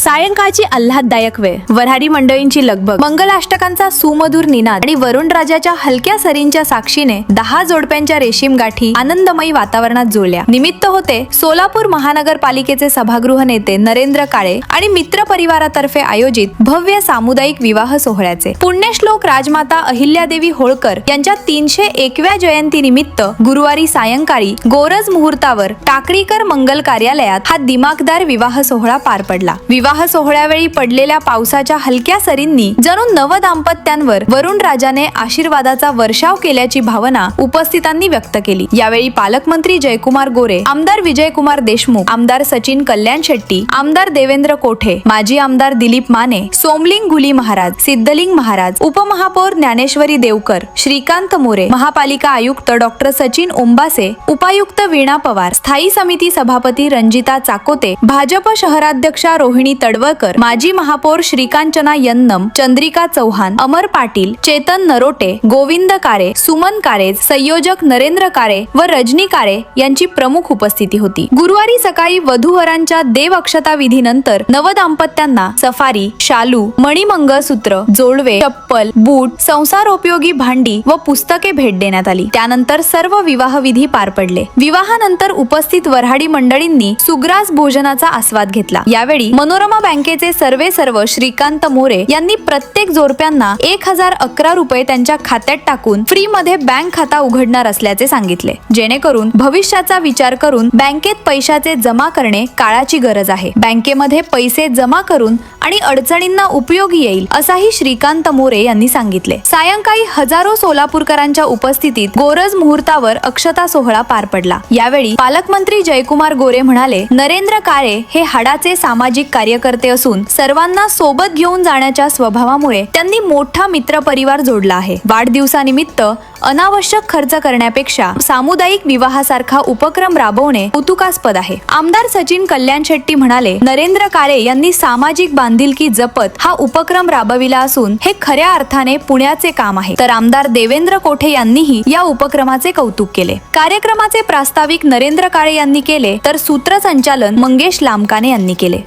सायंकाळची आल्हाददायक वेळ, वऱ्हाडी मंडळींची लगबग, मंगलाष्टकांचा सुमधुर निनाद आणि वरुण राजाच्या हलक्या सरींच्या साक्षीने 10 जोडप्यांच्या रेशीम गाठी आनंदमयी वातावरणात जुळल्या. निमित्त होते सोलापूर महानगरपालिकेचे सभागृह नेते नरेंद्र काळे आणि मित्र परिवारातर्फे आयोजित भव्य सामुदायिक विवाह सोहळ्याचे. पुण्यश्लोक राजमाता अहिल्यादेवी होळकर यांच्या 301व्या जयंती निमित्त गुरुवारी सायंकाळी गोरज मुहूर्तावर टाकळीकर मंगल कार्यालयात हा दिमाखदार विवाह सोहळा पार पडला. विवाह सोहळ्यावेळी पडलेल्या पावसाच्या हलक्या सरींनी जणू नव दाम्पत्यांवर वरुण राजाने आशीर्वादाचा वर्षाव केल्याची भावना उपस्थितांनी व्यक्त केली. यावेळी पालकमंत्री जयकुमार गोरे, आमदार विजयकुमार देशमुख, आमदार सचिन कल्याण शेट्टी, आमदार देवेंद्र कोठे, माजी आमदार दिलीप माने, सोमलिंग घुली महाराज, सिद्धलिंग महाराज, उपमहापौर ज्ञानेश्वरी देवकर, श्रीकांत मोरे, महापालिका आयुक्त डॉक्टर सचिन ओंबासे, उपायुक्त वीणा पवार, स्थायी समिती सभापती रंजिता चाकोते, भाजप शहराध्यक्षा रोहिणी तडवळकर, माजी महापौर श्रीकांचना यन्नम, चंद्रिका चौहान, अमर पाटील, चेतन नरोटे, गोविंद कारे, सुमन कारे, संयोजक नरेंद्र कारे व रजनी कारे यांची प्रमुख उपस्थिती होती. गुरुवारी सकाळी वधूवरांच्या देव अक्षता विधीनंतर नवदाम्पत्यांना सफारी, शालू, मणिमंगळसूत्र, जोडवे, चप्पल, बूट, संसारोपयोगी भांडी व पुस्तके भेट देण्यात आली. त्यानंतर सर्व विवाह विधी पार पडले. विवाहानंतर उपस्थित वऱ्हाडी मंडळींनी सुग्रास भोजनाचा आस्वाद घेतला. यावेळी मनोरमा बँकेचे सर्व श्रीकांत मोरे यांनी प्रत्येक जोडप्यांना 1011 रुपये त्यांच्या खात्यात टाकून फ्री मध्ये बँक खाता उघडणार असल्याचे सांगितले, जेणेकरून भविष्याचा विचार करून बँकेत पैशाचे जमा करणे काळाची गरज आहे. बँकेमध्ये पैसे जमा करून आणि अडचणींना उपयोगी येईल असाही श्रीकांत मोरे यांनी सांगितले. सायंकाळी हजारो सोलापूरकरांच्या उपस्थितीत गोरज मुहूर्तावर अक्षता सोहळा पार पडला. यावेळी पालकमंत्री जयकुमार गोरे म्हणाले, नरेंद्र काळे हे हाडाचे सामाजिक कार्यकर्ते असून सर्वांना सोबत घेऊन जाण्याच्या स्वभावामुळे त्यांनी मोठा मित्र परिवार जोडला आहे. वाढदिवसानिमित्त अनावश्यक खर्च करण्यापेक्षा सामुदायिक विवाहासारखा उपक्रम राबवणे कौतुकास्पद आहे. आमदार सचिन कल्याण शेट्टी म्हणाले, नरेंद्र काळे यांनी सामाजिक बांधिलकी जपत हा उपक्रम राबविला असून हे खऱ्या अर्थाने पुण्याचे काम आहे. तर आमदार देवेंद्र कोठे यांनीही या उपक्रमाचे कौतुक केले. कार्यक्रमाचे प्रास्ताविक नरेंद्र काळे यांनी केले, तर सूत्रसंचालन मंगेश लामकाने यांनी केले.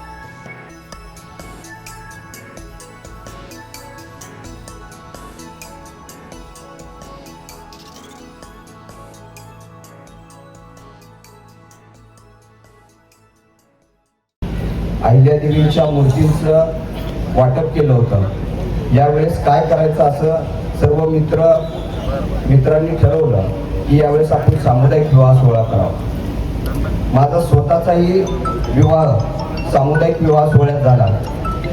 अहिल्यादेवींच्या मूर्तींचं वाटप केलं होतं. यावेळेस काय करायचं असं सर्व मित्रांनी ठरवलं की यावेळेस आपण सामुदायिक विवाह सोहळा करावा. माझा स्वतःचाही विवाह सामुदायिक विवाह सोहळ्यात झाला.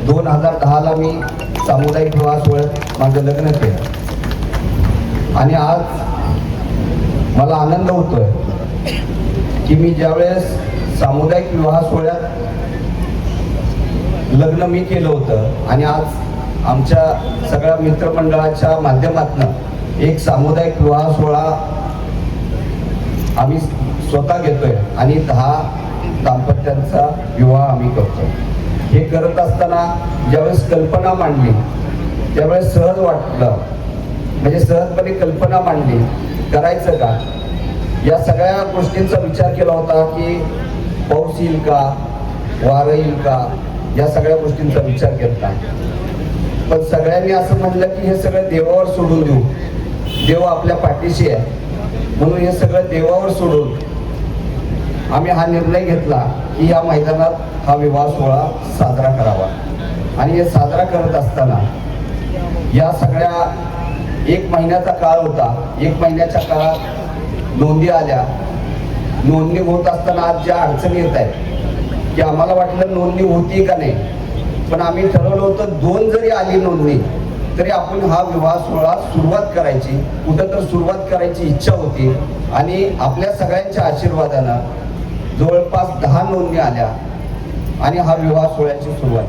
2010ला मी सामुदायिक विवाह सोहळ्यात माझं लग्न केलं आणि आज मला आनंद होतोय की मी ज्यावेळेस सामुदायिक विवाह सोहळ्यात लग्न मी केलं होतं आणि आज आमच्या सगळ्या मित्रमंडळाच्या माध्यमातून एक सामुदायिक विवाह सोहळा आम्ही स्वतः घेतोय आणि 10 दाम्पत्यांचा विवाह आम्ही करतोय. हे करत असताना ज्यावेळेस कल्पना मांडली त्यावेळेस सहज वाटलं, म्हणजे सहजपणे कल्पना मांडली, करायचं का, या सगळ्या गोष्टींचा विचार केला होता की पाऊस येईल का, वारं येईल का, या सगळ्या गोष्टींचा विचार केला. पण सगळ्यांनी असं म्हणलं की हे सगळं देवावर सोडून देऊ, देव आपल्या पाठीशी आहे, म्हणून हे सगळं देवावर सोडून आम्ही हा निर्णय घेतला की या मैदानात हा विवाह सोहळा साजरा करावा. आणि हे साजरा करत असताना या सगळ्या 1 महिन्याचा काळ होता. 1 महिन्याच्या काळात नोंदी आल्या. नोंदणी होत असताना आज ज्या अडचणी येत आहेत की आम्हाला वाटलं नोंदणी होती का नाही, पण आम्ही ठरवलं होतं 2 जरी आली नोंदणी तरी आपण हा विवाह सोहळा सुरुवात करायची, कुठं तर सुरुवात करायची इच्छा होती. आणि आपल्या सगळ्यांच्या आशीर्वादानं जवळपास 10 नोंदणी आल्या आणि हा विवाह सोहळ्याची सुरुवात.